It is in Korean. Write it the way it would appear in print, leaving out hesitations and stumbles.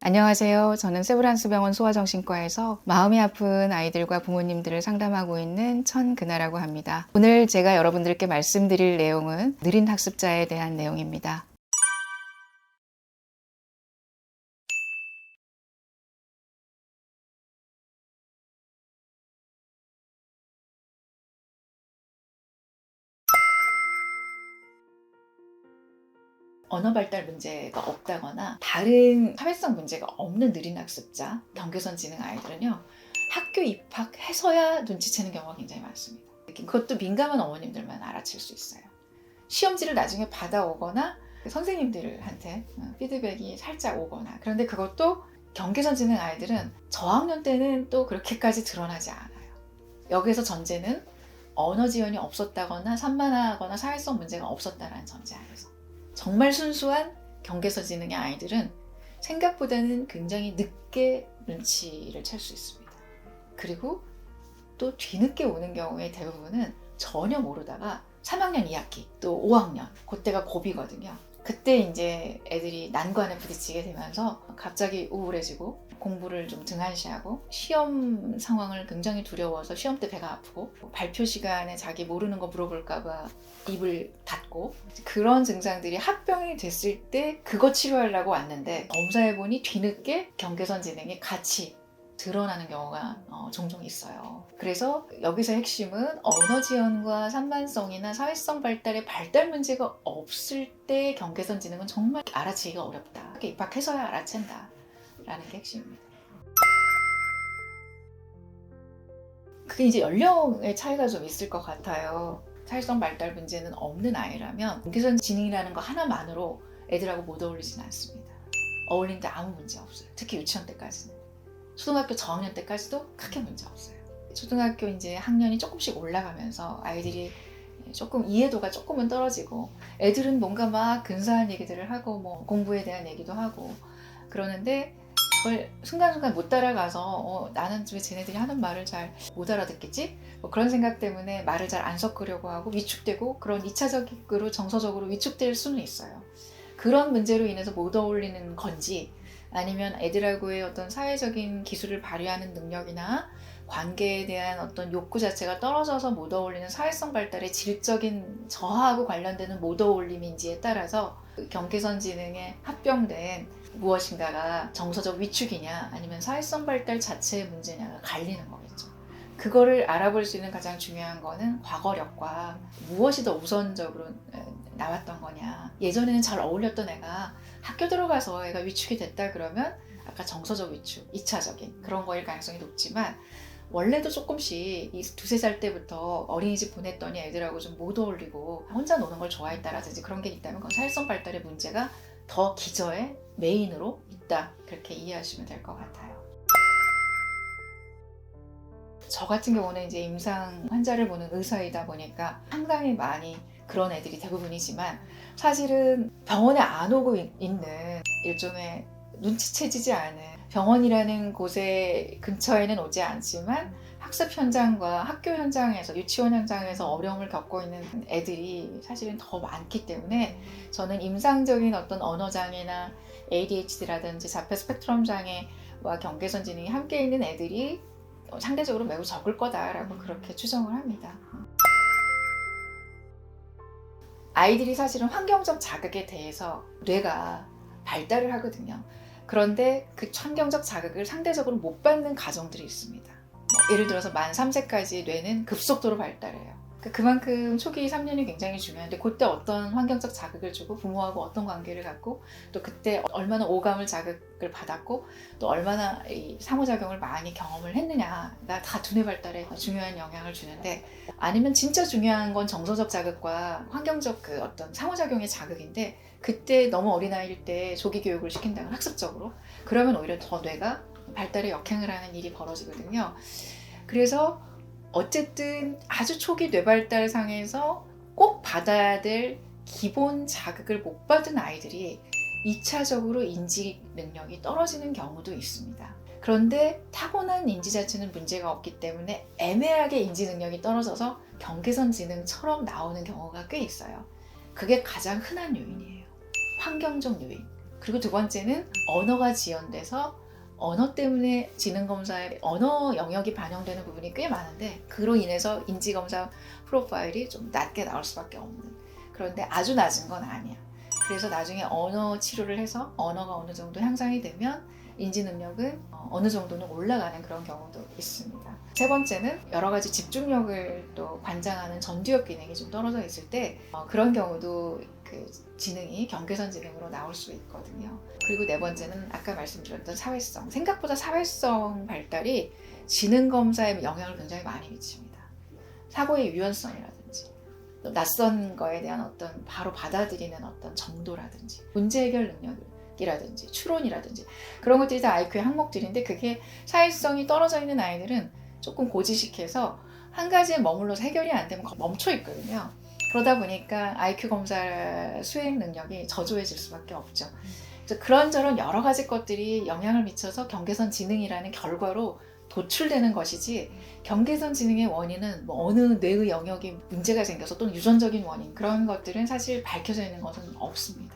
안녕하세요. 저는 세브란스병원 소아정신과에서 마음이 아픈 아이들과 부모님들을 상담하고 있는 천그나라고 합니다. 오늘 제가 여러분들께 말씀드릴 내용은 느린 학습자에 대한 내용입니다. 언어 발달 문제가 없다거나 다른 사회성 문제가 없는 느린 학습자, 경계선 지능 아이들은요, 학교 입학해서야 눈치채는 경우가 굉장히 많습니다. 그것도 민감한 어머님들만 알아챌 수 있어요. 시험지를 나중에 받아오거나 선생님들한테 피드백이 살짝 오거나, 그런데 그것도 경계선 지능 아이들은 저학년 때는 또 그렇게까지 드러나지 않아요. 여기서 전제는 언어 지연이 없었다거나 산만하거나 사회성 문제가 없었다는 전제 안에서 정말 순수한 경계선 지능의 아이들은 생각보다는 굉장히 늦게 눈치를 챌 수 있습니다. 그리고 또 뒤늦게 오는 경우에 대부분은 전혀 모르다가 3학년 2학기 또 5학년 그때가 고비거든요. 그때 이제 애들이 난관에 부딪히게 되면서 갑자기 우울해지고 공부를 좀 등한시하고 시험 상황을 굉장히 두려워서 시험 때 배가 아프고 발표 시간에 자기 모르는 거 물어볼까 봐 입을 닫고, 그런 증상들이 합병이 됐을 때 그거 치료하려고 왔는데 검사해보니 뒤늦게 경계선 지능이 같이 드러나는 경우가 종종 있어요. 그래서 여기서 핵심은 언어 지연과 산만성이나 사회성 발달에 발달 문제가 없을 때 경계선 지능은 정말 알아채기가 어렵다. 입학해서야 알아챈다 라는 게 핵심입니다. 그게 이제 연령의 차이가 좀 있을 것 같아요. 사회성 발달 문제는 없는 아이라면 경계선 지능이라는 거 하나만으로 애들하고 못 어울리지는 않습니다. 어울리는데 아무 문제 없어요. 특히 유치원 때까지는. 초등학교 저학년 때까지도 크게 문제 없어요. 초등학교 이제 학년이 조금씩 올라가면서 아이들이 조금 이해도가 조금은 떨어지고, 애들은 뭔가 막 근사한 얘기들을 하고 뭐 공부에 대한 얘기도 하고 그러는데 그걸 순간순간 못 따라가서 나는 왜 쟤네들이 하는 말을 잘 못 알아듣겠지? 뭐 그런 생각 때문에 말을 잘 안 섞으려고 하고 위축되고, 그런 2차적으로 정서적으로 위축될 수는 있어요. 그런 문제로 인해서 못 어울리는 건지, 아니면 애들하고의 어떤 사회적인 기술을 발휘하는 능력이나 관계에 대한 어떤 욕구 자체가 떨어져서 못 어울리는 사회성 발달의 질적인 저하하고 관련되는 못 어울림인지에 따라서 경계선 지능에 합병된 무엇인가가 정서적 위축이냐 아니면 사회성 발달 자체의 문제냐가 갈리는 거겠죠. 그거를 알아볼 수 있는 가장 중요한 거는 과거력과 무엇이 더 우선적으로 나왔던 거냐. 예전에는 잘 어울렸던 애가 학교 들어가서 애가 위축이 됐다 그러면 아까 정서적 위축, 2차적인 그런 거일 가능성이 높지만, 원래도 조금씩 이 2~3살 때부터 어린이집 보냈더니 애들하고 좀 못 어울리고 혼자 노는 걸 좋아했다라든지 그런 게 있다면 그건 사회성 발달의 문제가 더 기저의 메인으로 있다, 그렇게 이해하시면 될 것 같아요. 저 같은 경우는 이제 임상 환자를 보는 의사이다 보니까 상당히 많이 그런 애들이 대부분이지만, 사실은 병원에 안 오고 있는 일종의 눈치채지지 않은, 병원이라는 곳에 근처에는 오지 않지만 학습 현장과 학교 현장에서, 유치원 현장에서 어려움을 겪고 있는 애들이 사실은 더 많기 때문에 저는 임상적인 어떤 언어장애나 ADHD라든지 자폐 스펙트럼 장애와 경계선 지능이 함께 있는 애들이 상대적으로 매우 적을 거다라고 그렇게 추정을 합니다. 아이들이 사실은 환경적 자극에 대해서 뇌가 발달을 하거든요. 그런데 그 환경적 자극을 상대적으로 못 받는 가정들이 있습니다. 예를 들어서 만 3세까지 뇌는 급속도로 발달해요. 그만큼 초기 3년이 굉장히 중요한데, 그때 어떤 환경적 자극을 주고 부모하고 어떤 관계를 갖고, 또 그때 얼마나 오감을 자극을 받았고, 또 얼마나 이 상호작용을 많이 경험을 했느냐가 다 두뇌 발달에 중요한 영향을 주는데, 아니면 진짜 중요한 건 정서적 자극과 환경적 그 어떤 상호작용의 자극인데, 그때 너무 어린아이일 때 조기 교육을 시킨다면 학습적으로, 그러면 오히려 더 뇌가 발달에 역행을 하는 일이 벌어지거든요. 그래서 어쨌든 아주 초기 뇌발달 상에서 꼭 받아야 될 기본 자극을 못 받은 아이들이 2차적으로 인지 능력이 떨어지는 경우도 있습니다. 그런데 타고난 인지 자체는 문제가 없기 때문에 애매하게 인지 능력이 떨어져서 경계선 지능처럼 나오는 경우가 꽤 있어요. 그게 가장 흔한 요인이에요. 환경적 요인. 그리고 두 번째는 언어가 지연돼서 언어 때문에 지능검사에 언어 영역이 반영되는 부분이 꽤 많은데 그로 인해서 인지검사 프로파일이 좀 낮게 나올 수밖에 없는, 그런데 아주 낮은 건 아니야. 그래서 나중에 언어 치료를 해서 언어가 어느 정도 향상이 되면 인지 능력은 어느 정도는 올라가는 그런 경우도 있습니다. 세 번째는 여러 가지 집중력을 또 관장하는 전두엽 기능이 좀 떨어져 있을 때 그런 경우도 그 지능이 경계선 지능으로 나올 수 있거든요. 그리고 네 번째는 아까 말씀드렸던 사회성. 생각보다 사회성 발달이 지능 검사에 영향을 굉장히 많이 미칩니다. 사고의 유연성이라든지 또 낯선 거에 대한 어떤 바로 받아들이는 어떤 정도라든지 문제 해결 능력이라든지 추론이라든지 그런 것들이 다 IQ의 항목들인데 그게 사회성이 떨어져 있는 아이들은 조금 고지식해서 한 가지에 머물러서 해결이 안 되면 멈춰 있거든요. 그러다 보니까 IQ 검사 수행 능력이 저조해질 수밖에 없죠. 그래서 그런저런 여러 가지 것들이 영향을 미쳐서 경계선 지능이라는 결과로 도출되는 것이지 경계선 지능의 원인은 뭐 어느 뇌의 영역에 문제가 생겨서 또는 유전적인 원인 그런 것들은 사실 밝혀져 있는 것은 없습니다.